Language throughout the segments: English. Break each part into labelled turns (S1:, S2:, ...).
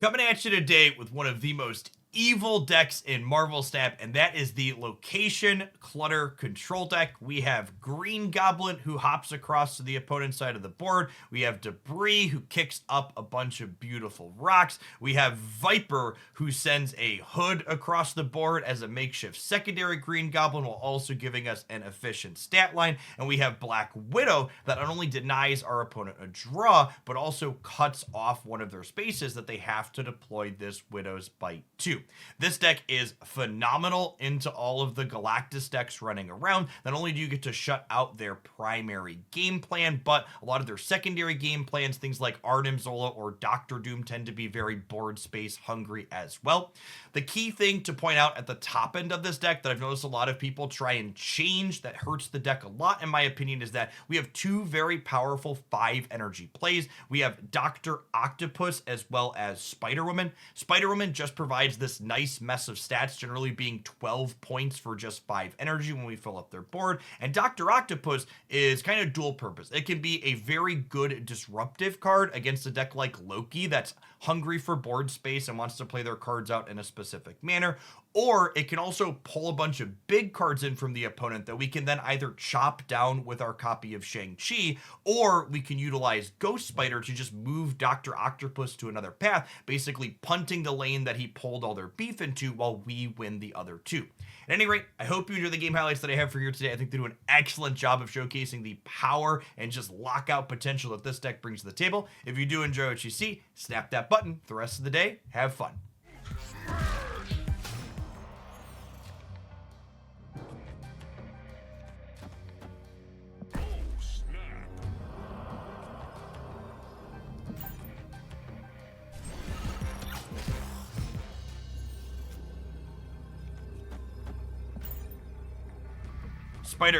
S1: Coming at you today with one of the most evil decks in Marvel Snap, and that is the Location Clutter Control deck. We have Green Goblin, who hops across to the opponent's side of the board. We have Debris, who kicks up a bunch of beautiful rocks. We have Viper, who sends a hood across the board as a makeshift secondary Green Goblin, while also giving us an efficient stat line. And we have Black Widow, that not only denies our opponent a draw, but also cuts off one of their spaces that they have to deploy this Widow's Bite to. This deck is phenomenal into all of the Galactus decks running around. Not only do you get to shut out their primary game plan, but a lot of their secondary game plans, things like Arnim Zola or Doctor Doom, tend to be very board space hungry as well. The key thing to point out at the top end of this deck that I've noticed a lot of people try and change that hurts the deck a lot, in my opinion, is that we have two very powerful 5 energy plays. We have Dr. Octopus as well as Spider-Woman. Spider-Woman just provides this nice mess of stats, generally being 12 points for just 5 energy when we fill up their board. And Dr. Octopus is kind of dual purpose. It can be a very good disruptive card against a deck like Loki that's hungry for board space and wants to play their cards out in a specific manner. Or it can also pull a bunch of big cards in from the opponent that we can then either chop down with our copy of Shang-Chi, or we can utilize Ghost Spider to just move Dr. Octopus to another path, basically punting the lane that he pulled all their beef into while we win the other two. At any rate, I hope you enjoy the game highlights that I have for you today. I think they do an excellent job of showcasing the power and just lockout potential that this deck brings to the table. If you do enjoy what you see, snap that button. The rest of the day, have fun.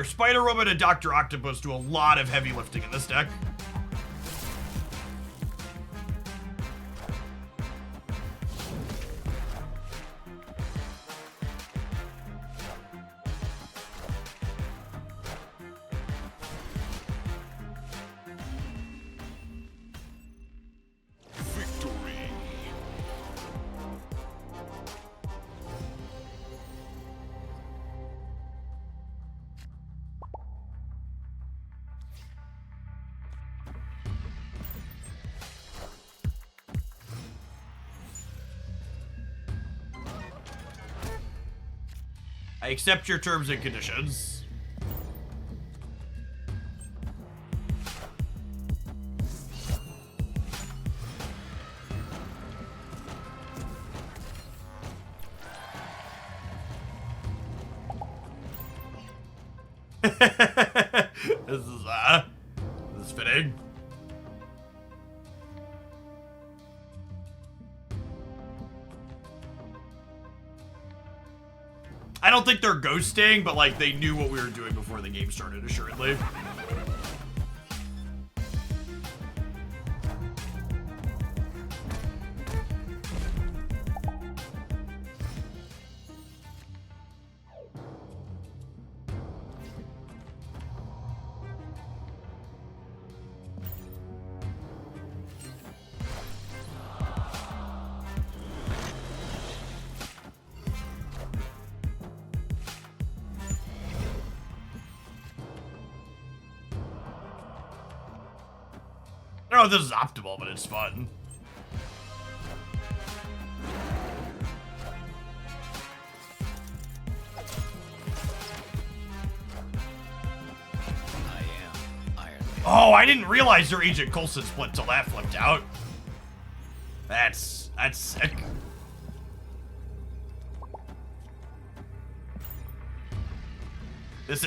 S1: Spider-Woman and Dr. Octopus do a lot of heavy lifting in this deck. I accept your terms and conditions. This is fitting. I don't think they're ghosting, but like they knew what we were doing before the game started, assuredly. I don't know if this is optimal, but it's fun. Oh, I didn't realize their Agent Coulson split till that flipped out. That's sick. This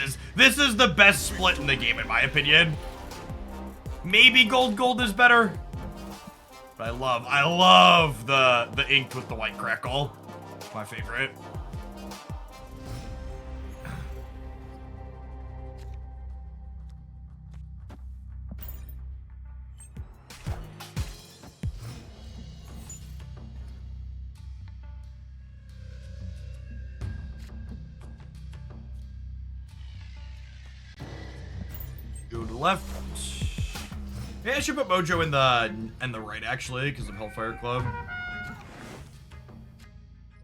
S1: is the best split in the game, in my opinion. Maybe gold is better. But I love the inked with the white crackle. My favorite. Go to the left. Yeah, I should put Mojo in the right actually, because of Hellfire Club.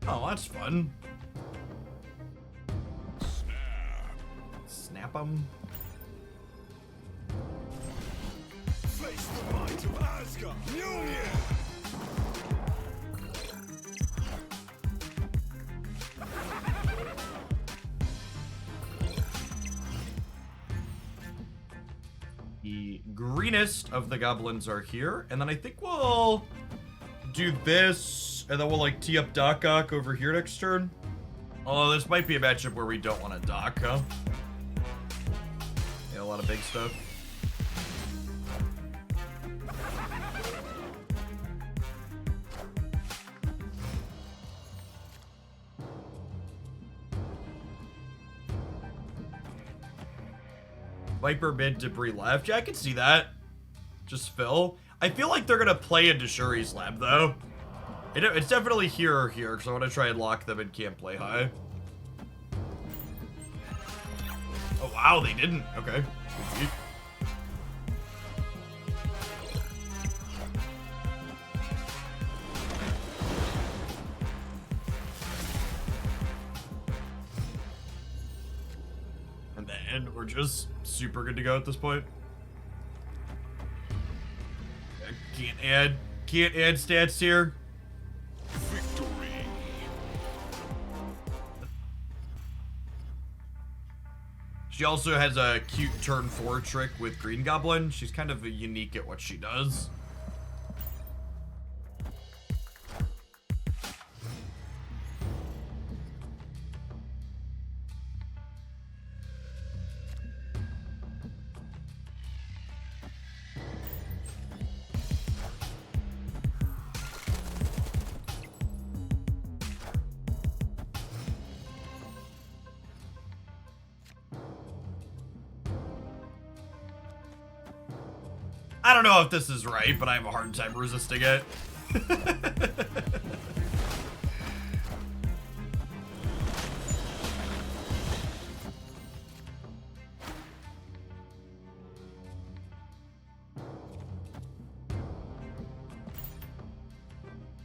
S1: Oh, that's fun. Snap them.
S2: Face the might of Asgard. Union.
S1: The greenest of the goblins are here, and then I think we'll do this, and then we'll like tee up Doc Ock over here next turn. Although this might be a matchup where we don't want to Doc, huh? Yeah, a lot of big stuff. Viper mid, debris left. Yeah, I can see that. Just Phil. I feel like they're gonna play into Shuri's lab though. It's definitely here or here, because I want to try and lock them and can't play high. Oh wow, they didn't. Okay. And then we're just super good to go at this point. Can't add stats here.
S2: Victory.
S1: She also has a cute turn 4 trick with Green Goblin. She's kind of unique at what she does. I don't know if this is right, but I have a hard time resisting it.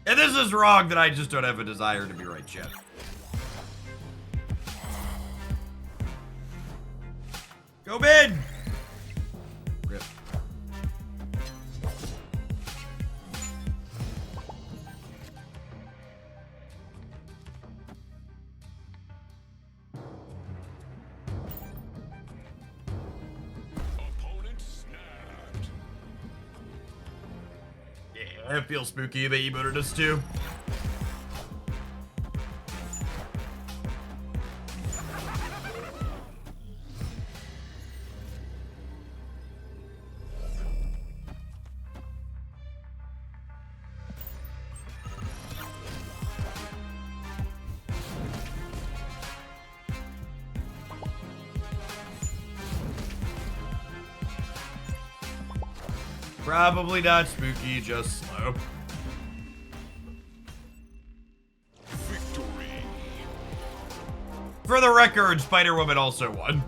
S1: And this is wrong that I just don't have a desire to be right yet. Go mid! Rip.
S2: Opponent snapped.
S1: Yeah, it feels spooky. They emoted us too. Probably not spooky, just slow.
S2: Victory.
S1: For the record, Spider-Woman also won.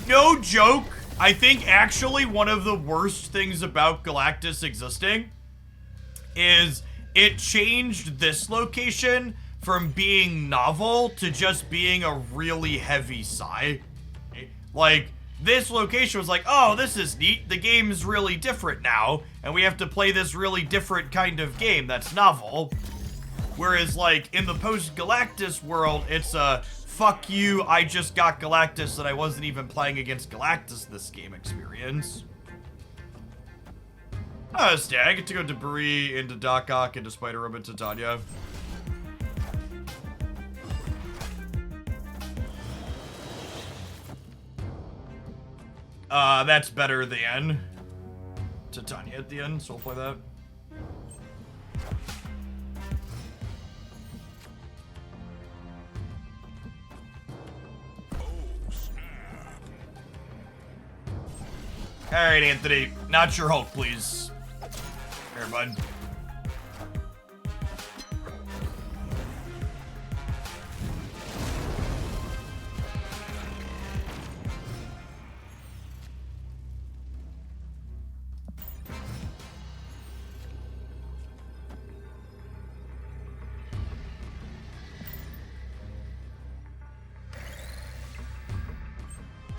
S1: No joke, I think actually one of the worst things about Galactus existing is it changed this location from being novel to just being a really heavy sigh. Like, this location was like, oh, this is neat, the game's really different now, and we have to play this really different kind of game that's novel. Whereas, like, in the post-Galactus world, it's a fuck you, I just got Galactus and I wasn't even playing against Galactus this game experience. Oh, stay. I get to go debris into Doc Ock, into Spider-Woman, to Tanya. That's better than Titania at the end, so we'll play that. Alright, Anthony. Not your Hulk, please. Here, bud.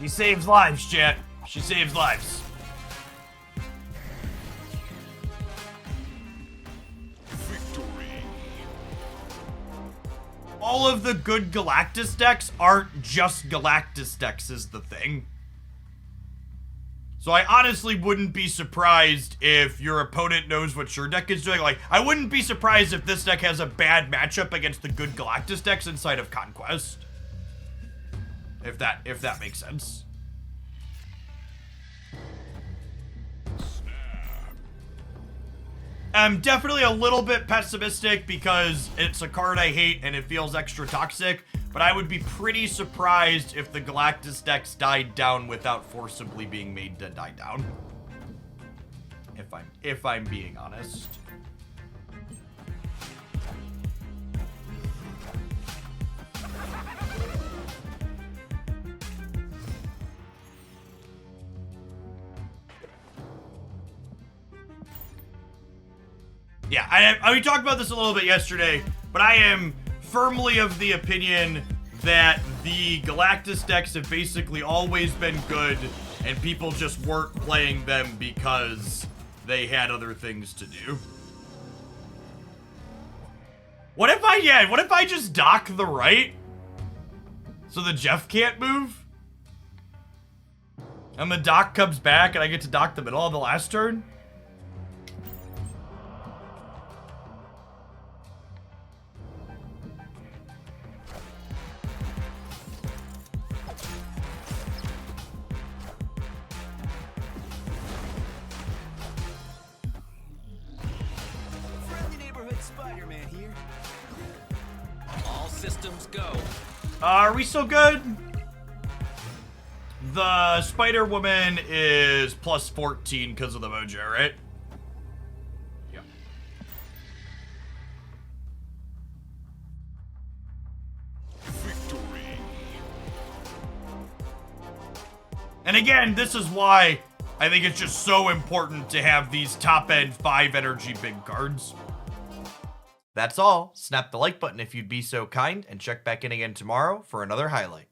S1: She saves lives, chat. She saves lives.
S2: Victory.
S1: All of the good Galactus decks aren't just Galactus decks is the thing. So I honestly wouldn't be surprised if your opponent knows what your deck is doing. Like, I wouldn't be surprised if this deck has a bad matchup against the good Galactus decks inside of Conquest. If that makes sense. I'm definitely a little bit pessimistic because it's a card I hate and it feels extra toxic, but I would be pretty surprised if the Galactus decks died down without forcibly being made to die down. If I'm being honest. Yeah, we talked about this a little bit yesterday, but I am firmly of the opinion that the Galactus decks have basically always been good, and people just weren't playing them because they had other things to do. What if I just dock the right? So the Jeff can't move? And the dock comes back and I get to dock the middle of the last turn?
S3: Spider-Man here. All systems go.
S1: Are we still good? The Spider-Woman is plus 14 because of the mojo, right? Yeah.
S2: Victory.
S1: And again, this is why I think it's just so important to have these top-end 5 energy big cards. That's all. Snap the like button if you'd be so kind, and check back in again tomorrow for another highlight.